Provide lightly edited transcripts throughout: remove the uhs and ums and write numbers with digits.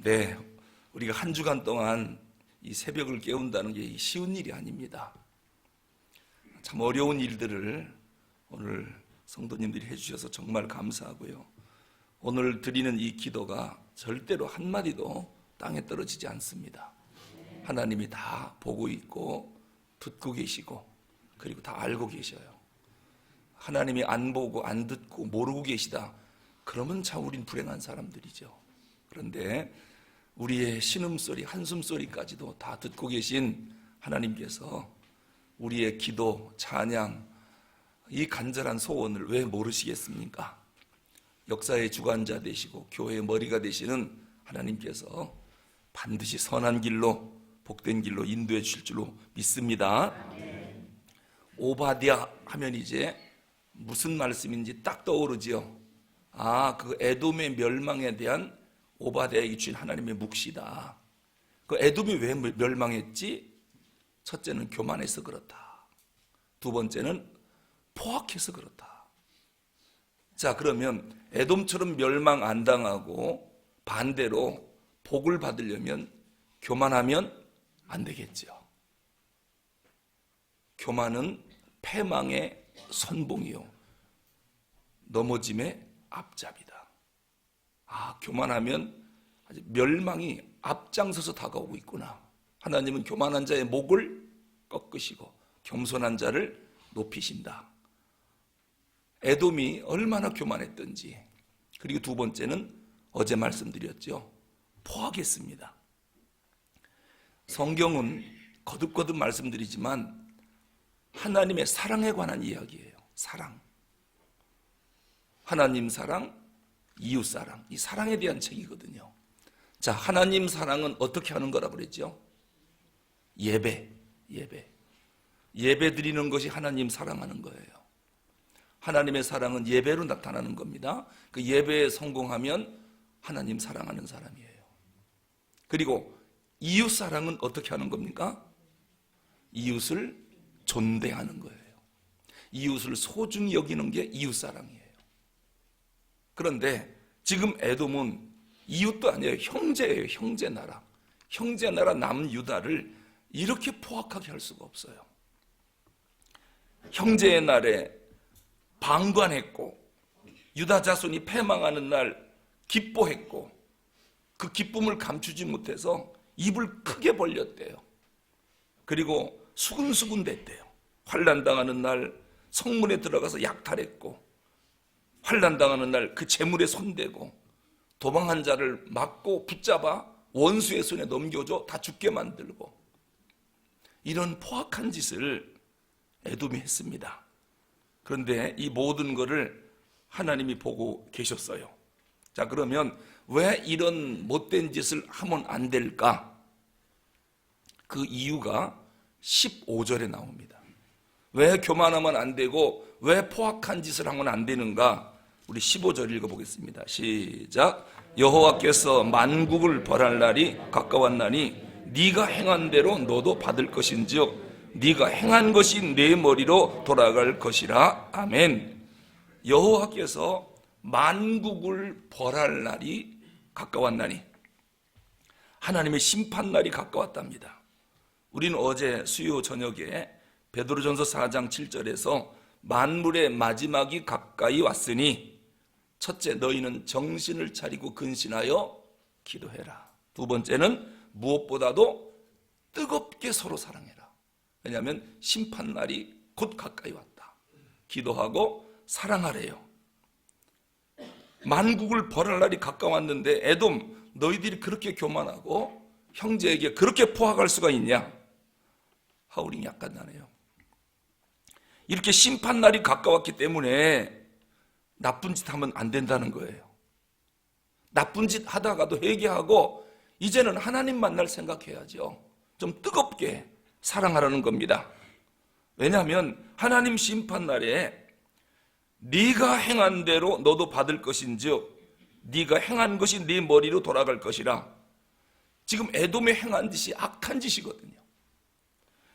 네, 우리가 한 주간 동안 이 새벽을 깨운다는 게 쉬운 일이 아닙니다. 참 어려운 일들을 오늘 성도님들이 해주셔서 정말 감사하고요. 오늘 드리는 이 기도가 절대로 한마디도 땅에 떨어지지 않습니다. 하나님이 다 보고 있고 듣고 계시고 그리고 다 알고 계셔요. 하나님이 안 보고 안 듣고 모르고 계시다, 그러면 참 우린 불행한 사람들이죠. 그런데 우리의 신음소리, 한숨소리까지도 다 듣고 계신 하나님께서 우리의 기도, 찬양, 이 간절한 소원을 왜 모르시겠습니까? 역사의 주관자 되시고 교회의 머리가 되시는 하나님께서 반드시 선한 길로, 복된 길로 인도해 주실 줄로 믿습니다. 오바댜 하면 이제 무슨 말씀인지 딱 떠오르지요. 그 에돔의 멸망에 대한 오바댜에게 주신 하나님의 묵시다. 그 에돔이 왜 멸망했지? 첫째는 교만해서 그렇다. 두 번째는 포악해서 그렇다. 자, 그러면 에돔처럼 멸망 안 당하고 반대로 복을 받으려면 교만하면 안 되겠죠. 교만은 패망의 선봉이요, 넘어짐의 앞잡이다. 교만하면 아주 멸망이 앞장서서 다가오고 있구나. 하나님은 교만한 자의 목을 꺾으시고 겸손한 자를 높이신다. 에돔이 얼마나 교만했던지. 그리고 두 번째는 어제 말씀드렸죠. 포악했습니다. 성경은 거듭거듭 말씀드리지만 하나님의 사랑에 관한 이야기예요. 사랑. 하나님 사랑, 이웃 사랑. 이 사랑에 대한 책이거든요. 자, 하나님 사랑은 어떻게 하는 거라고 그랬죠? 예배. 예배 드리는 것이 하나님 사랑하는 거예요. 하나님의 사랑은 예배로 나타나는 겁니다. 그 예배에 성공하면 하나님 사랑하는 사람이에요. 그리고 이웃 사랑은 어떻게 하는 겁니까? 이웃을 존대하는 거예요. 이웃을 소중히 여기는 게 이웃 사랑이에요. 그런데 지금 에돔은 이웃도 아니에요. 형제예요. 형제 나라. 형제 나라 남유다를 이렇게 포악하게 할 수가 없어요. 형제의 날에 방관했고 유다 자손이 패망하는 날 기뻐했고 그 기쁨을 감추지 못해서 입을 크게 벌렸대요. 그리고 수근수근 됐대요. 환난당하는 날 성문에 들어가서 약탈했고, 환난당하는 날 그 재물에 손대고, 도망한 자를 막고 붙잡아 원수의 손에 넘겨줘 다 죽게 만들고, 이런 포악한 짓을 에돔이 했습니다. 그런데 이 모든 것을 하나님이 보고 계셨어요. 자, 그러면 왜 이런 못된 짓을 하면 안 될까? 그 이유가 15절에 나옵니다. 왜 교만하면 안 되고 왜 포악한 짓을 하면 안 되는가? 우리 15절 읽어보겠습니다. 시작. 여호와께서 만국을 벌할 날이 가까웠나니 네가 행한 대로 너도 받을 것인즉 네가 행한 것이 내 머리로 돌아갈 것이라. 아멘. 여호와께서 만국을 벌할 날이 가까웠나니, 하나님의 심판날이 가까웠답니다. 우리는 어제 수요 저녁에 베드로전서 4장 7절에서 만물의 마지막이 가까이 왔으니 첫째, 너희는 정신을 차리고 근신하여 기도해라. 두 번째는 무엇보다도 뜨겁게 서로 사랑해라. 왜냐하면 심판날이 곧 가까이 왔다. 기도하고 사랑하래요. 만국을 벌할 날이 가까웠는데 에돔, 너희들이 그렇게 교만하고 형제에게 그렇게 포악할 수가 있냐? 하울링이 약간 나네요. 이렇게 심판날이 가까웠기 때문에 나쁜 짓 하면 안 된다는 거예요. 나쁜 짓 하다가도 회개하고 이제는 하나님 만날 생각해야죠. 좀 뜨겁게 사랑하라는 겁니다. 왜냐하면 하나님 심판날에 네가 행한 대로 너도 받을 것인즉 네가 행한 것이 네 머리로 돌아갈 것이라. 지금 에돔의 행한 짓이 악한 짓이거든요.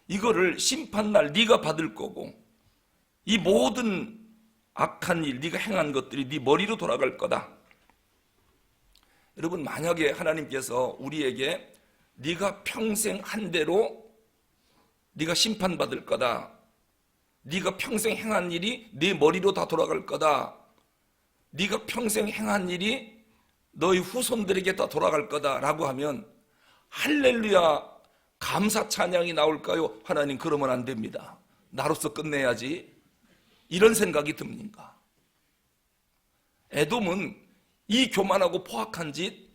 이거를 심판날 네가 받을 거고, 이 모든 악한 일, 네가 행한 것들이 네 머리로 돌아갈 거다. 여러분, 만약에 하나님께서 우리에게 네가 평생 한 대로 네가 심판받을 거다, 네가 평생 행한 일이 네 머리로 다 돌아갈 거다, 네가 평생 행한 일이 너희 후손들에게 다 돌아갈 거다라고 하면 할렐루야 감사 찬양이 나올까요? 하나님, 그러면 안 됩니다. 나로서 끝내야지. 이런 생각이 듭니까? 에돔은 이 교만하고 포악한 짓,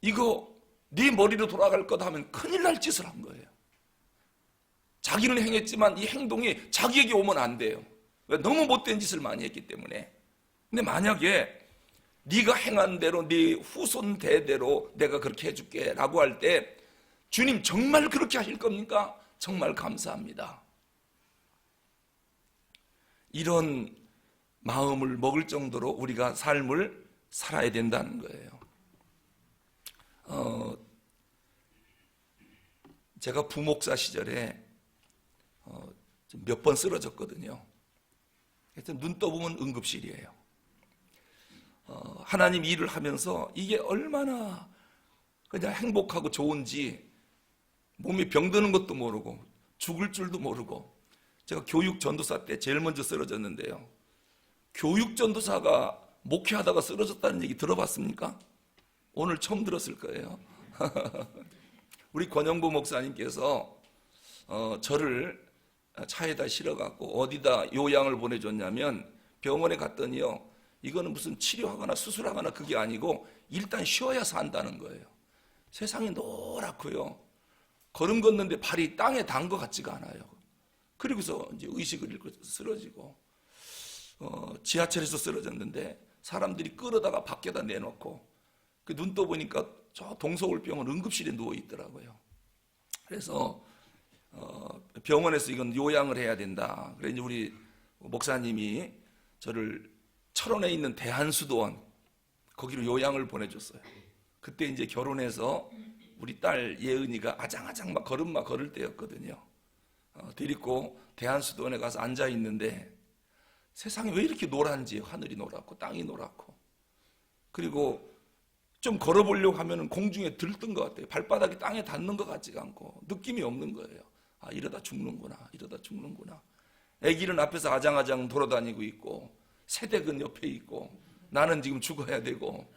이거 네 머리로 돌아갈 거다 하면 큰일 날 짓을 한 거예요. 자기는 행했지만 이 행동이 자기에게 오면 안 돼요. 왜? 너무 못된 짓을 많이 했기 때문에. 근데 만약에 네가 행한 대로 네 후손 대대로 내가 그렇게 해줄게 라고 할 때 주님 정말 그렇게 하실 겁니까? 정말 감사합니다. 이런 마음을 먹을 정도로 우리가 삶을 살아야 된다는 거예요. 제가 부목사 시절에 몇 번 쓰러졌거든요. 그래서 눈 떠보면 응급실이에요. 하나님 일을 하면서 이게 얼마나 그냥 행복하고 좋은지 몸이 병드는 것도 모르고 죽을 줄도 모르고. 제가 교육 전도사 때 제일 먼저 쓰러졌는데요. 교육 전도사가 목회하다가 쓰러졌다는 얘기 들어봤습니까? 오늘 처음 들었을 거예요. 우리 권영보 목사님께서 저를 차에다 실어갖고 어디다 요양을 보내줬냐면 병원에 갔더니요, 이거는 무슨 치료하거나 수술하거나 그게 아니고 일단 쉬어야 산다는 거예요. 세상이 노랗고요, 걸음 걷는데 발이 땅에 닿은 것 같지가 않아요. 그리고서 이제 의식을 잃고 쓰러지고, 지하철에서 쓰러졌는데 사람들이 끌어다가 밖에다 내놓고, 그 눈 떠보니까 저 동서울병원 응급실에 누워 있더라고요. 그래서 병원에서 이건 요양을 해야 된다. 그래서 이제 우리 목사님이 저를 철원에 있는 대한수도원 거기로 요양을 보내줬어요. 그때 이제 결혼해서 우리 딸 예은이가 아장아장 막 걸음마 걸을 때였거든요. 데리고 대한수도원에 가서 앉아 있는데 세상이 왜 이렇게 노란지, 하늘이 노랗고 땅이 노랗고, 그리고 좀 걸어보려고 하면 공중에 들뜬 것 같아요. 발바닥이 땅에 닿는 것 같지가 않고 느낌이 없는 거예요. 아, 이러다 죽는구나, 이러다 죽는구나. 아기는 앞에서 아장아장 돌아다니고 있고 새댁은 옆에 있고 나는 지금 죽어야 되고,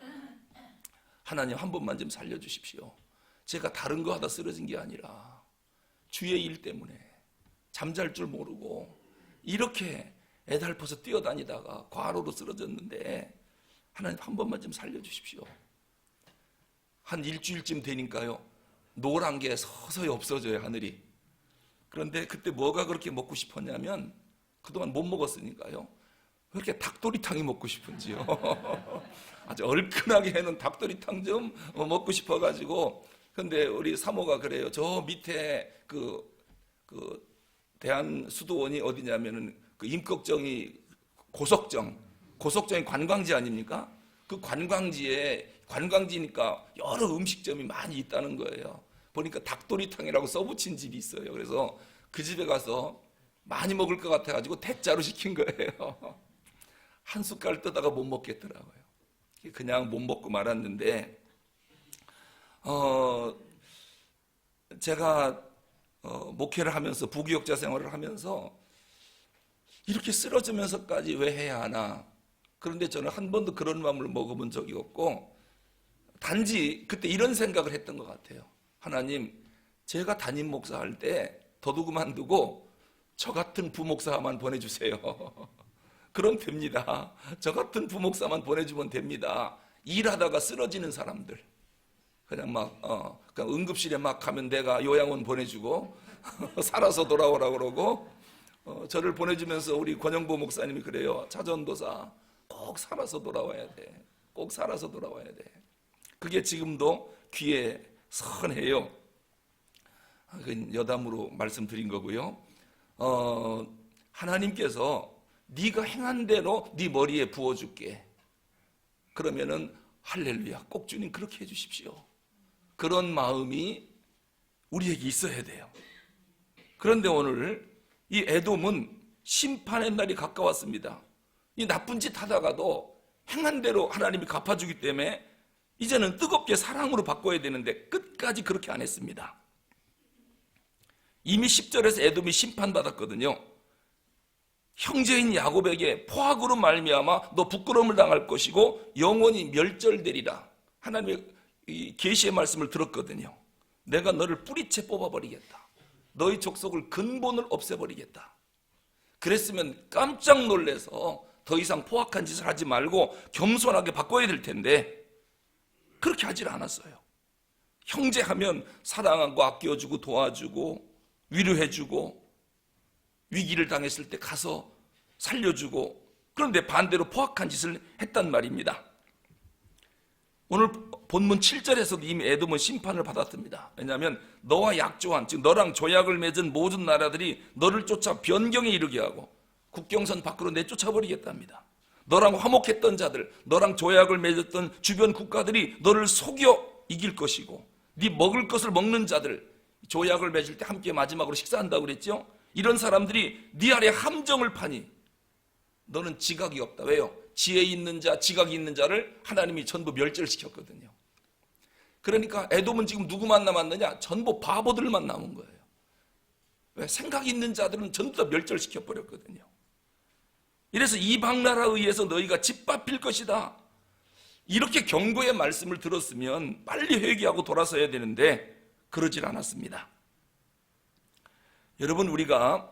하나님 한 번만 좀 살려주십시오. 제가 다른 거 하다 쓰러진 게 아니라 주의 일 때문에 잠잘 줄 모르고 이렇게 애달퍼서 뛰어다니다가 과로로 쓰러졌는데 하나님 한 번만 좀 살려주십시오. 한 일주일쯤 되니까요, 노란 게 서서히 없어져요, 하늘이. 그런데 그때 뭐가 그렇게 먹고 싶었냐면, 그동안 못 먹었으니까요, 왜 이렇게 닭도리탕이 먹고 싶은지요. 아주 얼큰하게 해놓은 닭도리탕 좀 먹고 싶어가지고. 근데 우리 사모가 그래요. 저 밑에 그 대한수도원이 어디냐면은 그 임꺽정이 고석정이 관광지 아닙니까? 그 관광지니까 여러 음식점이 많이 있다는 거예요. 보니까 닭도리탕이라고 써붙인 집이 있어요. 그래서 그 집에 가서 많이 먹을 것 같아가지고 대짜로 시킨 거예요. 한 숟갈 뜨다가 못 먹겠더라고요. 그냥 못 먹고 말았는데, 제가 목회를 하면서 부교육자 생활을 하면서 이렇게 쓰러지면서까지 왜 해야 하나. 그런데 저는 한 번도 그런 마음을 먹어본 적이 없고, 단지 그때 이런 생각을 했던 것 같아요. 하나님, 제가 담임 목사할 때 도둑만 두고 저 같은 부목사만 보내주세요. 그럼 됩니다. 저 같은 부목사만 보내주면 됩니다. 일하다가 쓰러지는 사람들, 그냥 그냥 응급실에 막 가면 내가 요양원 보내주고 살아서 돌아오라고 그러고, 저를 보내주면서 우리 권영보 목사님이 그래요. 차전도사 꼭 살아서 돌아와야 돼. 꼭 살아서 돌아와야 돼. 그게 지금도 귀에 선해요. 여담으로 말씀드린 거고요. 하나님께서 네가 행한 대로 네 머리에 부어줄게. 그러면은 할렐루야, 꼭 주님 그렇게 해주십시오. 그런 마음이 우리에게 있어야 돼요. 그런데 오늘 이 에돔은 심판의 날이 가까웠습니다. 이 나쁜 짓 하다가도 행한 대로 하나님이 갚아주기 때문에 이제는 뜨겁게 사랑으로 바꿔야 되는데 끝까지 그렇게 안 했습니다. 이미 10절에서 에돔이 심판받았거든요. 형제인 야곱에게 포악으로 말미암아 너 부끄러움을 당할 것이고 영원히 멸절되리라. 하나님의 계시의 말씀을 들었거든요. 내가 너를 뿌리채 뽑아버리겠다. 너희 족속을 근본을 없애버리겠다. 그랬으면 깜짝 놀라서 더 이상 포악한 짓을 하지 말고 겸손하게 바꿔야 될 텐데 그렇게 하질 않았어요. 형제하면 사랑하고 아껴주고 도와주고 위로해주고 위기를 당했을 때 가서 살려주고, 그런데 반대로 포악한 짓을 했단 말입니다. 오늘 본문 7절에서도 이미 에돔은 심판을 받았습니다. 왜냐하면 너와 약조한, 즉 너랑 조약을 맺은 모든 나라들이 너를 쫓아 변경에 이르게 하고 국경선 밖으로 내쫓아버리겠답니다. 너랑 화목했던 자들, 너랑 조약을 맺었던 주변 국가들이 너를 속여 이길 것이고, 네 먹을 것을 먹는 자들, 조약을 맺을 때 함께 마지막으로 식사한다고 그랬죠? 이런 사람들이 네 아래 함정을 파니 너는 지각이 없다. 왜요? 지혜 있는 자, 지각이 있는 자를 하나님이 전부 멸절시켰거든요. 그러니까 에돔은 지금 누구만 남았느냐? 전부 바보들만 남은 거예요. 왜? 생각 있는 자들은 전부 다 멸절시켜버렸거든요. 이래서 이방 나라에 의해서 너희가 짓밟힐 것이다. 이렇게 경고의 말씀을 들었으면 빨리 회개하고 돌아서야 되는데 그러질 않았습니다. 여러분, 우리가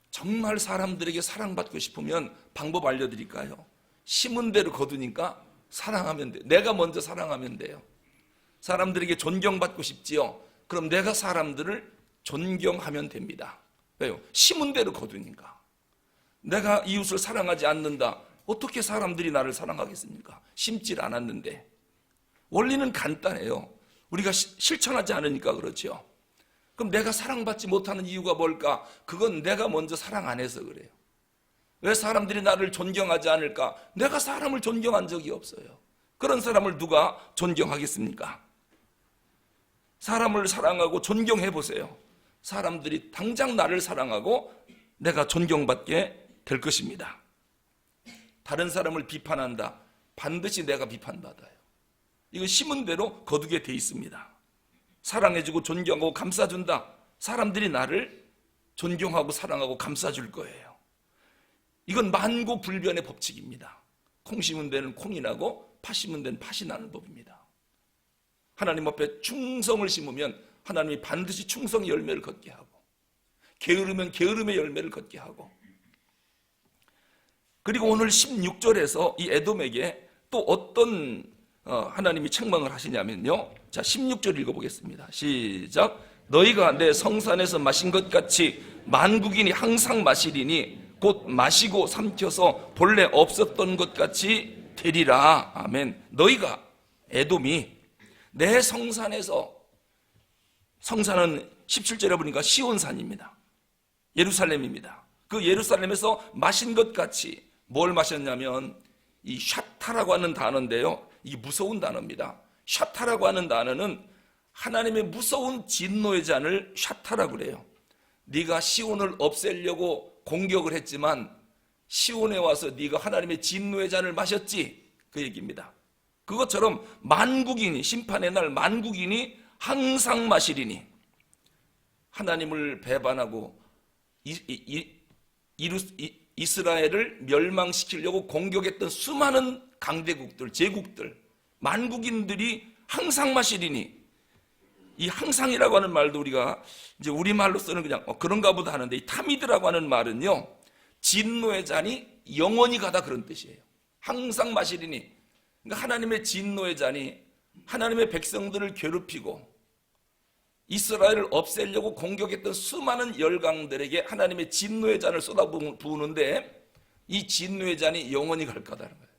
정말 사람들에게 사랑받고 싶으면 방법 알려드릴까요? 심은 대로 거두니까 사랑하면 돼요. 내가 먼저 사랑하면 돼요. 사람들에게 존경받고 싶지요? 그럼 내가 사람들을 존경하면 됩니다. 왜요? 심은 대로 거두니까. 내가 이웃을 사랑하지 않는다. 어떻게 사람들이 나를 사랑하겠습니까? 심질 않았는데. 원리는 간단해요. 우리가 실천하지 않으니까 그렇죠. 그럼 내가 사랑받지 못하는 이유가 뭘까? 그건 내가 먼저 사랑 안 해서 그래요. 왜 사람들이 나를 존경하지 않을까? 내가 사람을 존경한 적이 없어요. 그런 사람을 누가 존경하겠습니까? 사람을 사랑하고 존경해 보세요. 사람들이 당장 나를 사랑하고 내가 존경받게 될 것입니다. 다른 사람을 비판한다. 반드시 내가 비판받아요. 이거 심은 대로 거두게 돼 있습니다. 사랑해주고 존경하고 감싸준다. 사람들이 나를 존경하고 사랑하고 감싸줄 거예요. 이건 만고불변의 법칙입니다. 콩 심은 데는 콩이 나고 팥 심은 데는 팥이 나는 법입니다. 하나님 앞에 충성을 심으면 하나님이 반드시 충성의 열매를 걷게 하고, 게으르면 게으름의 열매를 걷게 하고. 그리고 오늘 16절에서 이 에돔에게 또 어떤 하나님이 책망을 하시냐면요. 자, 16절 읽어보겠습니다. 시작. 너희가 내 성산에서 마신 것 같이 만국인이 항상 마시리니 곧 마시고 삼켜서 본래 없었던 것 같이 되리라. 아멘. 너희가, 에돔이 내 성산에서, 성산은 17절에 보니까 시온산입니다. 예루살렘입니다. 그 예루살렘에서 마신 것 같이 뭘 마셨냐면 이 샤타라고 하는 단어인데요. 이게 무서운 단어입니다. 샤타라고 하는 단어는 하나님의 무서운 진노의 잔을 샤타라고 그래요. 네가 시온을 없애려고 공격을 했지만 시온에 와서 네가 하나님의 진노의 잔을 마셨지, 그 얘기입니다. 그것처럼 만국인이, 심판의 날 만국인이 항상 마시리니, 하나님을 배반하고 이스라엘을 멸망시키려고 공격했던 수많은 강대국들, 제국들, 만국인들이 항상 마시리니, 이 항상이라고 하는 말도 우리가 이제 우리말로서는 그냥 그런가 보다 하는데, 이 타미드라고 하는 말은요, 진노의 잔이 영원히 가다, 그런 뜻이에요. 항상 마시리니, 그러니까 하나님의 진노의 잔이 하나님의 백성들을 괴롭히고 이스라엘을 없애려고 공격했던 수많은 열강들에게 하나님의 진노의 잔을 쏟아부으는데 이 진노의 잔이 영원히 갈 거다는 거예요.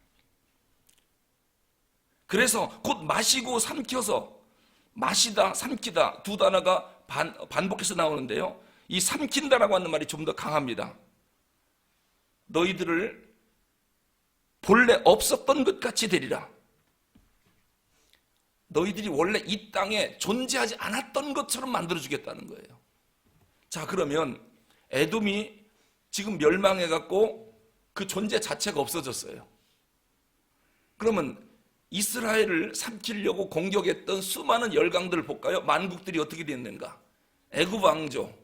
그래서 곧 마시고 삼켜서, 마시다, 삼키다 두 단어가 반복해서 나오는데요. 이 삼킨다라고 하는 말이 좀 더 강합니다. 너희들을 본래 없었던 것 같이 되리라. 너희들이 원래 이 땅에 존재하지 않았던 것처럼 만들어주겠다는 거예요. 자, 그러면 에돔이 지금 멸망해갖고 그 존재 자체가 없어졌어요. 그러면 이스라엘을 삼키려고 공격했던 수많은 열강들을 볼까요? 만국들이 어떻게 됐는가? 애굽 왕조,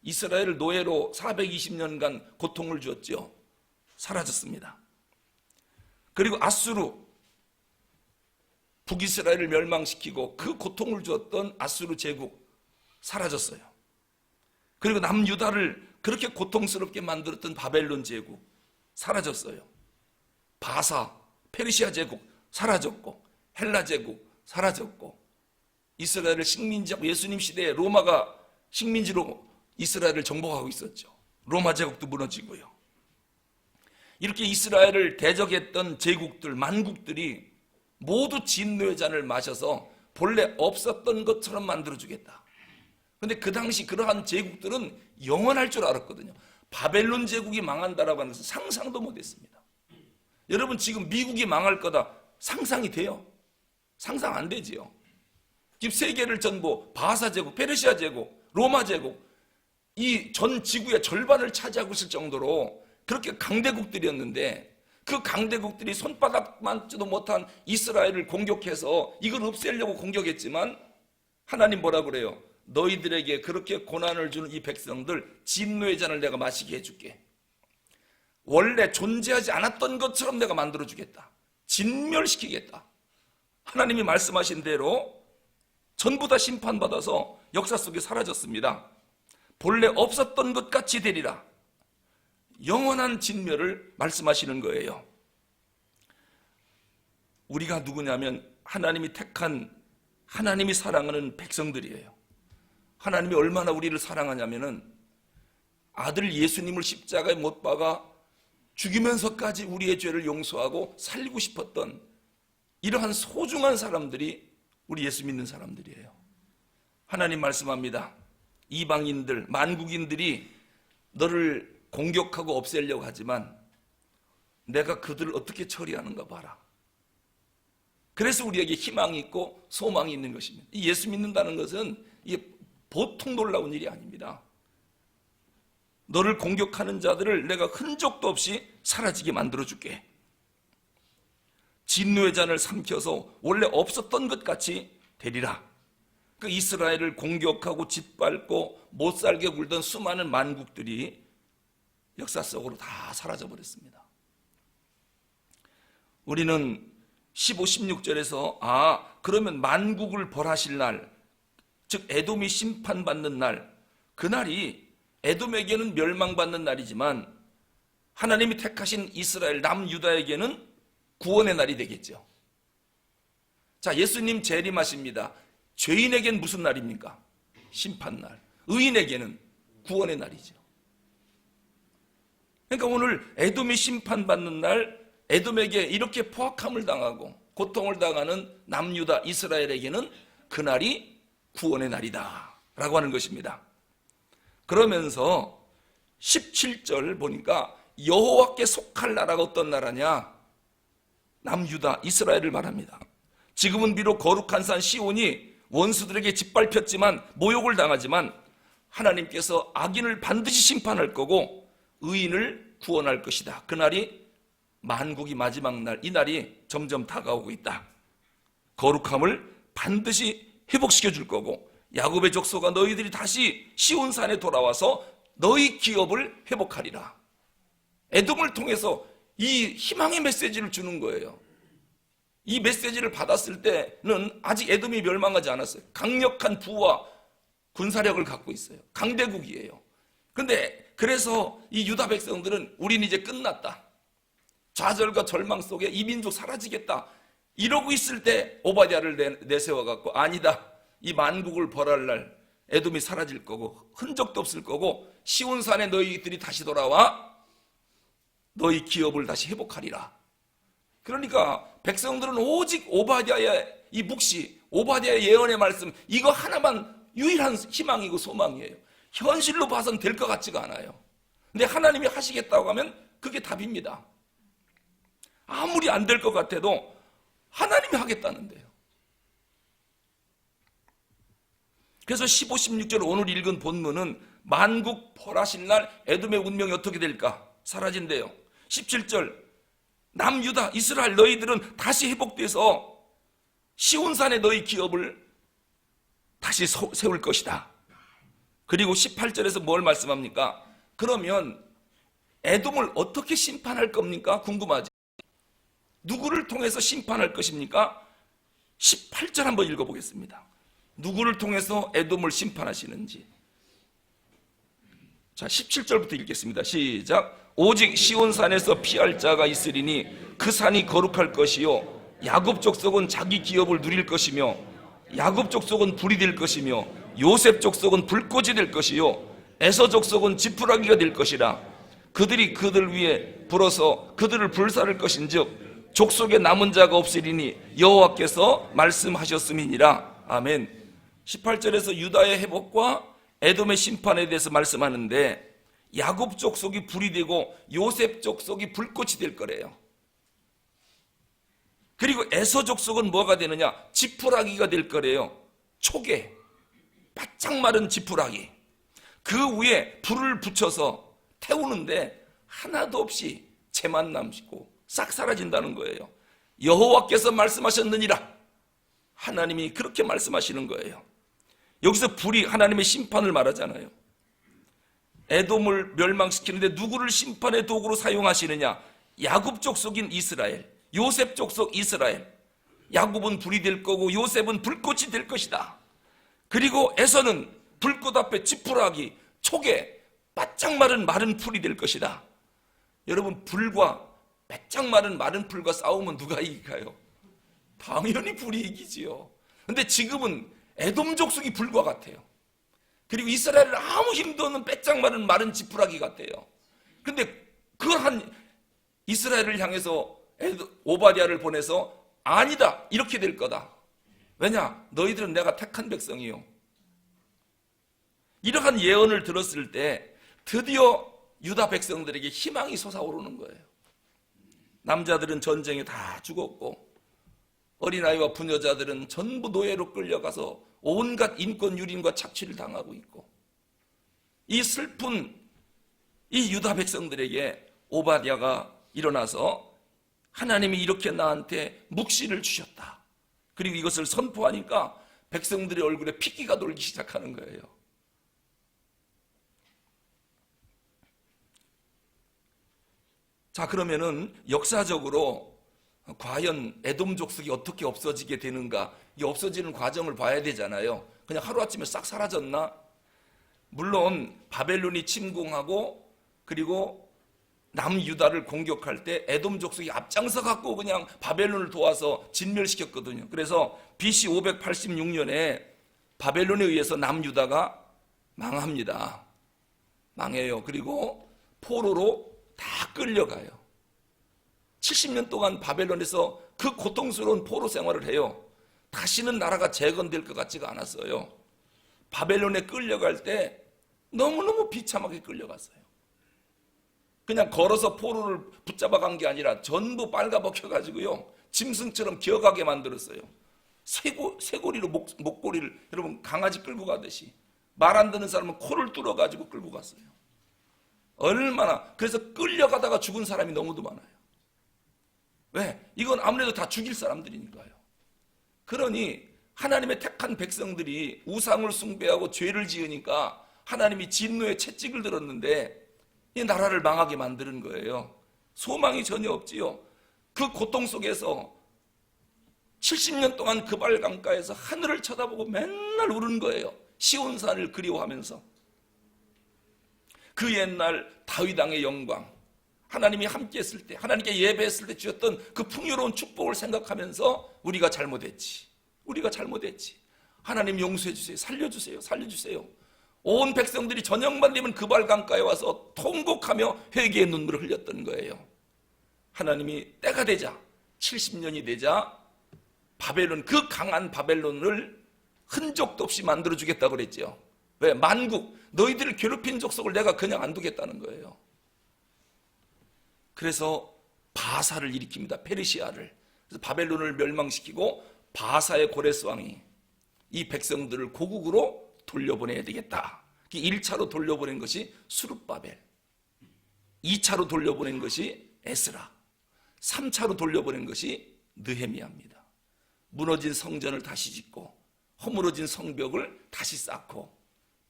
이스라엘을 노예로 420년간 고통을 주었죠. 사라졌습니다. 그리고 아수르, 북이스라엘을 멸망시키고 그 고통을 주었던 아수르 제국 사라졌어요. 그리고 남유다를 그렇게 고통스럽게 만들었던 바벨론 제국 사라졌어요. 바사, 페르시아 제국 사라졌고, 헬라 제국 사라졌고, 이스라엘을 식민지하고 예수님 시대에 로마가 식민지로 이스라엘을 정복하고 있었죠. 로마 제국도 무너지고요. 이렇게 이스라엘을 대적했던 제국들, 만국들이 모두 진노의 잔을 마셔서 본래 없었던 것처럼 만들어주겠다. 그런데 그 당시 그러한 제국들은 영원할 줄 알았거든요. 바벨론 제국이 망한다라고 하는 것은 상상도 못했습니다. 여러분, 지금 미국이 망할 거다 상상이 돼요? 상상 안 되지요. 지금 세계를 전부 바사 제국, 페르시아 제국, 로마 제국, 이 전 지구의 절반을 차지하고 있을 정도로 그렇게 강대국들이었는데, 그 강대국들이 손바닥만지도 못한 이스라엘을 공격해서 이걸 없애려고 공격했지만, 하나님 뭐라 그래요? 너희들에게 그렇게 고난을 주는 이 백성들 진노의 잔을 내가 마시게 해줄게. 원래 존재하지 않았던 것처럼 내가 만들어주겠다. 진멸시키겠다. 하나님이 말씀하신 대로 전부 다 심판받아서 역사 속에 사라졌습니다. 본래 없었던 것 같이 되리라. 영원한 진멸을 말씀하시는 거예요. 우리가 누구냐면 하나님이 택한, 하나님이 사랑하는 백성들이에요. 하나님이 얼마나 우리를 사랑하냐면은 아들 예수님을 십자가에 못 박아 죽이면서까지 우리의 죄를 용서하고 살리고 싶었던 이러한 소중한 사람들이 우리 예수 믿는 사람들이에요. 하나님 말씀합니다. 이방인들, 만국인들이 너를 공격하고 없애려고 하지만 내가 그들을 어떻게 처리하는가 봐라. 그래서 우리에게 희망이 있고 소망이 있는 것입니다. 이 예수 믿는다는 것은 이게 보통 놀라운 일이 아닙니다. 너를 공격하는 자들을 내가 흔적도 없이 사라지게 만들어줄게. 진노의 잔을 삼켜서 원래 없었던 것 같이 되리라. 그 이스라엘을 공격하고 짓밟고 못살게 굴던 수많은 만국들이 역사 속으로 다 사라져버렸습니다. 우리는 15, 16절에서 그러면 만국을 벌하실 날, 즉 에돔이 심판받는 날, 그날이 에돔에게는 멸망받는 날이지만 하나님이 택하신 이스라엘 남유다에게는 구원의 날이 되겠죠. 자, 예수님 재림하십니다. 죄인에게는 무슨 날입니까? 심판날. 의인에게는 구원의 날이죠. 그러니까 오늘 에돔이 심판받는 날, 에돔에게 이렇게 포악함을 당하고 고통을 당하는 남유다 이스라엘에게는 그날이 구원의 날이다 라고 하는 것입니다. 그러면서 17절 보니까 여호와께 속할 나라가 어떤 나라냐? 남유다 이스라엘을 말합니다. 지금은 비록 거룩한 산 시온이 원수들에게 짓밟혔지만, 모욕을 당하지만 하나님께서 악인을 반드시 심판할 거고 의인을 구원할 것이다. 그날이 만국이 마지막 날, 이 날이 점점 다가오고 있다. 거룩함을 반드시 회복시켜 줄 거고, 야곱의 족속아 너희들이 다시 시온산에 돌아와서 너희 기업을 회복하리라. 에돔을 통해서 이 희망의 메시지를 주는 거예요. 이 메시지를 받았을 때는 아직 에돔이 멸망하지 않았어요. 강력한 부와 군사력을 갖고 있어요. 강대국이에요. 그런데 그래서 이 유다 백성들은 우린 이제 끝났다, 좌절과 절망 속에 이 민족 사라지겠다, 이러고 있을 때 오바댜를 내세워갖고 아니다, 이 만국을 벌할 날 에돔이 사라질 거고 흔적도 없을 거고 시온산에 너희들이 다시 돌아와 너희 기업을 다시 회복하리라. 그러니까 백성들은 오직 오바댜의 이 묵시, 오바댜의 예언의 말씀, 이거 하나만 유일한 희망이고 소망이에요. 현실로 봐서는 될 것 같지가 않아요. 근데 하나님이 하시겠다고 하면 그게 답입니다. 아무리 안 될 것 같아도 하나님이 하겠다는데요. 그래서 15, 16절 오늘 읽은 본문은 만국 벌하실 날 에돔의 운명이 어떻게 될까? 사라진대요. 17절 남유다 이스라엘 너희들은 다시 회복돼서 시온산에 너희 기업을 다시 세울 것이다. 그리고 18절에서 뭘 말씀합니까? 그러면 에돔을 어떻게 심판할 겁니까? 궁금하죠? 누구를 통해서 심판할 것입니까? 18절 한번 읽어보겠습니다. 누구를 통해서 에돔을 심판하시는지. 자, 17절부터 읽겠습니다. 시작. 오직 시온산에서 피할 자가 있으리니 그 산이 거룩할 것이요 야곱 족속은 자기 기업을 누릴 것이며 야곱 족속은 불이 될 것이며 요셉 족속은 불꽃이 될 것이요 에서 족속은 지푸라기가 될 것이라. 그들이 그들 위에 불어서 그들을 불사를 것인즉 족속에 남은 자가 없으리니 여호와께서 말씀하셨음이니라. 아멘. 18절에서 유다의 회복과 에돔의 심판에 대해서 말씀하는데 야곱 족속이 불이 되고 요셉 족속이 불꽃이 될 거래요. 그리고 에서 족속은 뭐가 되느냐? 지푸라기가 될 거래요. 초계, 바짝 마른 지푸라기. 그 위에 불을 붙여서 태우는데 하나도 없이 재만 남고 싹 사라진다는 거예요. 여호와께서 말씀하셨느니라. 하나님이 그렇게 말씀하시는 거예요. 여기서 불이 하나님의 심판을 말하잖아요. 에돔을 멸망시키는데 누구를 심판의 도구로 사용하시느냐? 야곱 족속인 이스라엘, 요셉 족속 이스라엘. 야곱은 불이 될 거고 요셉은 불꽃이 될 것이다. 그리고 에서는 불꽃 앞에 지푸라기, 초계, 바짝 마른 풀이 될 것이다. 여러분, 불과 바짝 마른 풀과 싸우면 누가 이길까요? 당연히 불이 이기지요. 근데 지금은 에돔 족속이 불과 같아요. 그리고 이스라엘은 아무 힘도 없는 빼짝 마른 지푸라기 같아요. 근데 그한 이스라엘을 향해서 오바댜를 보내서 아니다, 이렇게 될 거다. 왜냐? 너희들은 내가 택한 백성이요. 이러한 예언을 들었을 때 드디어 유다 백성들에게 희망이 솟아오르는 거예요. 남자들은 전쟁에 다 죽었고 어린아이와 부녀자들은 전부 노예로 끌려가서 온갖 인권 유린과 착취를 당하고 있고, 이 슬픈 이 유다 백성들에게 오바댜가 일어나서 하나님이 이렇게 나한테 묵시를 주셨다. 그리고 이것을 선포하니까 백성들의 얼굴에 핏기가 돌기 시작하는 거예요. 자, 그러면은 역사적으로 과연 에돔 족속이 어떻게 없어지게 되는가, 이 없어지는 과정을 봐야 되잖아요. 그냥 하루아침에 싹 사라졌나? 물론 바벨론이 침공하고 그리고 남유다를 공격할 때 에돔 족속이 앞장서 갖고 그냥 바벨론을 도와서 진멸시켰거든요. 그래서 BC 586년에 바벨론에 의해서 남유다가 망합니다. 망해요. 그리고 포로로 다 끌려가요. 70년 동안 바벨론에서 그 고통스러운 포로 생활을 해요. 다시는 나라가 재건될 것 같지가 않았어요. 바벨론에 끌려갈 때 너무너무 비참하게 끌려갔어요. 그냥 걸어서 포로를 붙잡아 간 게 아니라 전부 빨가벗겨가지고요, 짐승처럼 기어가게 만들었어요. 쇠고리로 목걸이를, 여러분 강아지 끌고 가듯이, 말 안 듣는 사람은 코를 뚫어가지고 끌고 갔어요. 얼마나, 그래서 끌려가다가 죽은 사람이 너무도 많아요. 왜? 이건 아무래도 다 죽일 사람들이니까요. 그러니 하나님의 택한 백성들이 우상을 숭배하고 죄를 지으니까 하나님이 진노의 채찍을 들었는데 이 나라를 망하게 만드는 거예요. 소망이 전혀 없지요. 그 고통 속에서 70년 동안 그발 강가에서 하늘을 쳐다보고 맨날 우는 거예요. 시온산을 그리워하면서. 그 옛날 다윗 왕의 영광, 하나님이 함께 했을 때, 하나님께 예배했을 때 주셨던 그 풍요로운 축복을 생각하면서 우리가 잘못했지, 하나님 용서해 주세요, 살려주세요. 온 백성들이 저녁만 되면 그발 강가에 와서 통곡하며 회개의 눈물을 흘렸던 거예요. 하나님이 때가 되자, 70년이 되자 바벨론, 그 강한 바벨론을 흔적도 없이 만들어주겠다고 그랬죠. 왜? 만국, 너희들을 괴롭힌 족속을 내가 그냥 안 두겠다는 거예요. 그래서 바사를 일으킵니다. 페르시아를. 그래서 바벨론을 멸망시키고 바사의 고레스 왕이 이 백성들을 고국으로 돌려보내야 되겠다. 1차로 돌려보낸 것이 수룹바벨, 2차로 돌려보낸 것이 에스라, 3차로 돌려보낸 것이 느헤미야입니다. 무너진 성전을 다시 짓고 허물어진 성벽을 다시 쌓고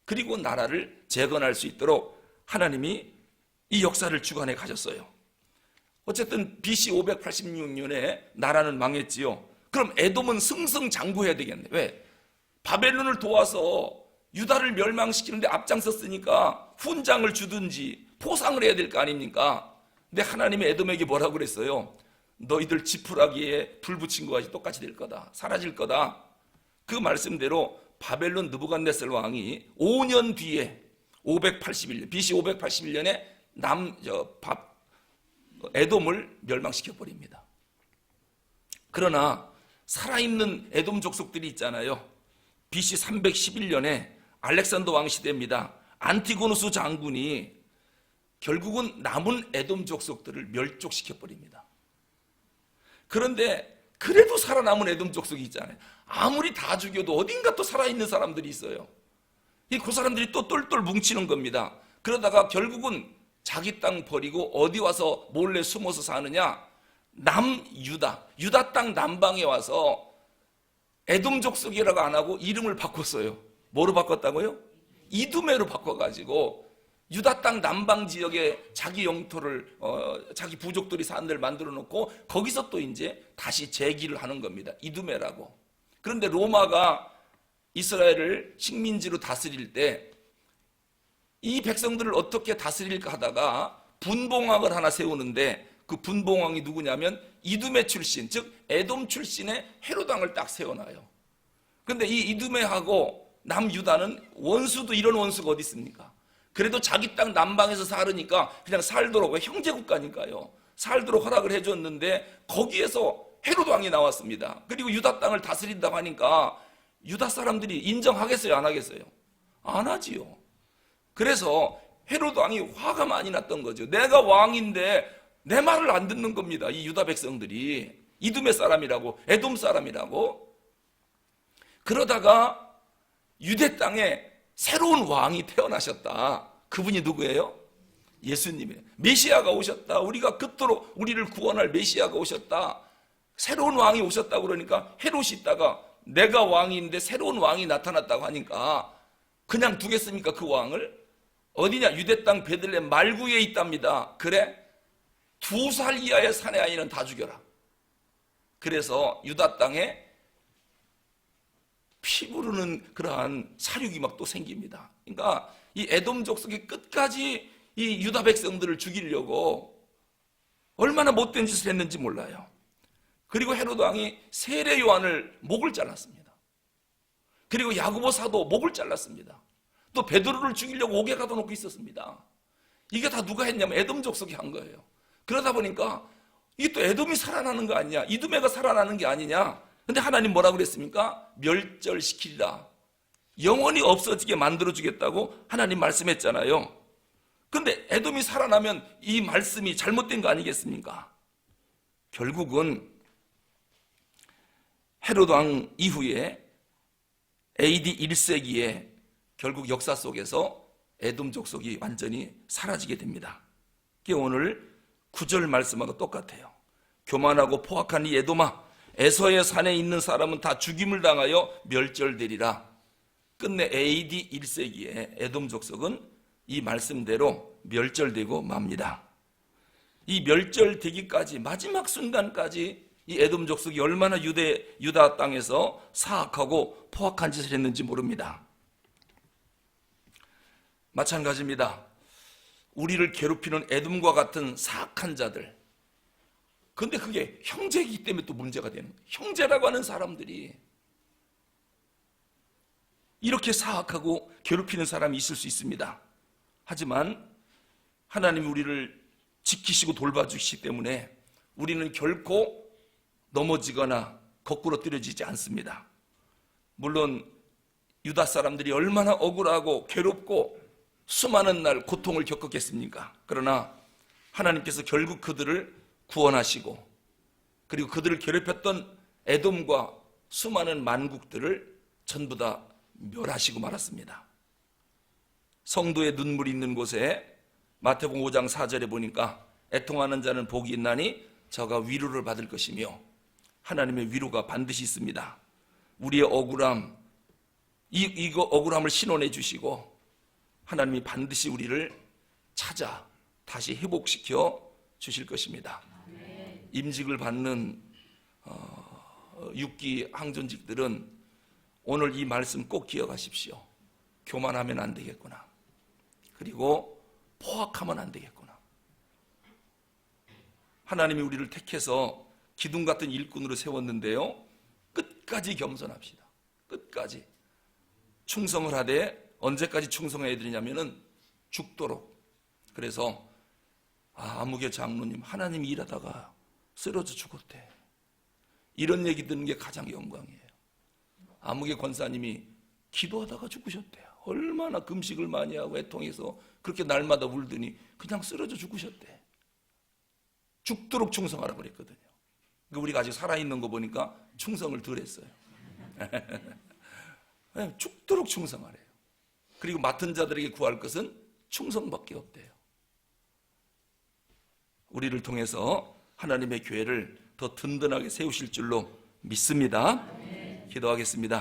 그리고 나라를 재건할 수 있도록 하나님이 이 역사를 주관해 가셨어요. 어쨌든 BC 586년에 나라는 망했지요. 그럼 에돔은 승승장구해야 되겠네. 왜? 바벨론을 도와서 유다를 멸망시키는데 앞장섰으니까 훈장을 주든지 포상을 해야 될 거 아닙니까? 근데 하나님이 에돔에게 뭐라고 그랬어요? 너희들 지푸라기에 불 붙인 것과 똑같이 될 거다. 사라질 거다. 그 말씀대로 바벨론 느부갓네살 왕이 5년 뒤에 581년, BC 581년에 에돔을 멸망시켜 버립니다. 그러나 살아있는 에돔 족속들이 있잖아요. BC 311년에 알렉산더 왕 시대입니다. 안티고누스 장군이 결국은 남은 에돔 족속들을 멸족시켜 버립니다. 그런데 그래도 살아남은 에돔 족속이 있잖아요. 아무리 다 죽여도 어딘가 또 살아있는 사람들이 있어요. 그 사람들이 또 똘똘 뭉치는 겁니다. 그러다가 결국은 자기 땅 버리고 어디 와서 몰래 숨어서 사느냐? 유다 땅 남방에 와서 에돔 족속이라고 안 하고 이름을 바꿨어요. 뭐로 바꿨다고요? 이두메로 바꿔가지고 유다 땅 남방 지역에 자기 영토를 자기 부족들이 사는 데를 만들어 놓고 거기서 또 이제 다시 재기를 하는 겁니다. 이두메라고. 그런데 로마가 이스라엘을 식민지로 다스릴 때 이 백성들을 어떻게 다스릴까 하다가 분봉왕을 하나 세우는데 그 분봉왕이 누구냐면 이두메 출신, 즉 에돔 출신의 헤롯 왕을 딱 세워놔요. 그런데 이 이두메하고 남유다는 원수도 이런 원수가 어디 있습니까? 그래도 자기 땅 남방에서 살으니까 그냥 살도록, 형제국가니까요. 살도록 허락을 해줬는데 거기에서 헤롯 왕이 나왔습니다. 그리고 유다 땅을 다스린다고 하니까 유다 사람들이 인정하겠어요? 안 하겠어요? 안 하지요. 그래서 헤롯 왕이 화가 많이 났던 거죠. 내가 왕인데 내 말을 안 듣는 겁니다. 이 유다 백성들이. 이두메 사람이라고, 에돔 사람이라고. 그러다가 유대 땅에 새로운 왕이 태어나셨다. 그분이 누구예요? 예수님이에요. 메시아가 오셨다. 우리가 그토록 우리를 구원할 메시아가 오셨다. 새로운 왕이 오셨다고 그러니까 헤롯이 있다가 내가 왕인데 새로운 왕이 나타났다고 하니까 그냥 두겠습니까? 그 왕을? 어디냐? 유대 땅 베들레헴 말구에 있답니다. 그래? 2살 이하의 사내 아이는 다 죽여라. 그래서 유다 땅에 피 부르는 그러한 사륙이 막 또 생깁니다. 그러니까 이 에돔 족속이 끝까지 이 유다 백성들을 죽이려고 얼마나 못된 짓을 했는지 몰라요. 그리고 헤롯 왕이 세례 요한을 목을 잘랐습니다. 그리고 야고보 사도 목을 잘랐습니다. 또 베드로를 죽이려고 옥에 가둬놓고 있었습니다. 이게 다 누가 했냐면 에돔 족속이 한 거예요. 그러다 보니까 이게 또 에돔이 살아나는 거 아니냐, 이두메가 살아나는 게 아니냐. 근데 하나님 뭐라고 그랬습니까? 멸절시키리라. 영원히 없어지게 만들어주겠다고 하나님 말씀했잖아요. 근데 에돔이 살아나면 이 말씀이 잘못된 거 아니겠습니까? 결국은 헤롯 왕 이후에 AD 1세기에 결국 역사 속에서 에돔 족속이 완전히 사라지게 됩니다. 그게 오늘 9절 말씀하고 똑같아요. 교만하고 포악한 이 에돔아, 에서의 산에 있는 사람은 다 죽임을 당하여 멸절되리라. 끝내 AD 1세기에 에돔 족속은 이 말씀대로 멸절되고 맙니다. 이 멸절되기까지 마지막 순간까지 이 에돔 족속이 얼마나 유다 땅에서 사악하고 포악한 짓을 했는지 모릅니다. 마찬가지입니다. 우리를 괴롭히는 에돔과 같은 사악한 자들. 그런데 그게 형제이기 때문에 또 문제가 되는 거예요. 형제라고 하는 사람들이 이렇게 사악하고 괴롭히는 사람이 있을 수 있습니다. 하지만 하나님이 우리를 지키시고 돌봐주시기 때문에 우리는 결코 넘어지거나 거꾸로 떨어지지 않습니다. 물론 유다 사람들이 얼마나 억울하고 괴롭고 수많은 날 고통을 겪었겠습니까? 그러나 하나님께서 결국 그들을 구원하시고 그리고 그들을 괴롭혔던 에돔과 수많은 만국들을 전부 다 멸하시고 말았습니다. 성도의 눈물이 있는 곳에 마태복음 5장 4절에 보니까 애통하는 자는 복이 있나니 저가 위로를 받을 것이며 하나님의 위로가 반드시 있습니다. 우리의 억울함, 이거 억울함을 신원해 주시고 하나님이 반드시 우리를 찾아 다시 회복시켜 주실 것입니다. 임직을 받는 6기 항전직들은 오늘 이 말씀 꼭 기억하십시오. 교만하면 안 되겠구나. 그리고 포악하면 안 되겠구나. 하나님이 우리를 택해서 기둥 같은 일꾼으로 세웠는데요, 끝까지 겸손합시다. 끝까지 충성을 하되, 언제까지 충성해야 되냐면은 죽도록. 그래서 아무개 장로님, 하나님이 일하다가 쓰러져 죽었대, 이런 얘기 듣는 게 가장 영광이에요. 아무개 권사님이 기도하다가 죽으셨대요. 얼마나 금식을 많이 하고 애통해서 그렇게 날마다 울더니 그냥 쓰러져 죽으셨대. 죽도록 충성하라고 그랬거든요. 그러니까 우리가 아직 살아있는 거 보니까 충성을 덜 했어요. 죽도록 충성하래요. 그리고 맡은 자들에게 구할 것은 충성밖에 없대요. 우리를 통해서 하나님의 교회를 더 든든하게 세우실 줄로 믿습니다. 기도하겠습니다.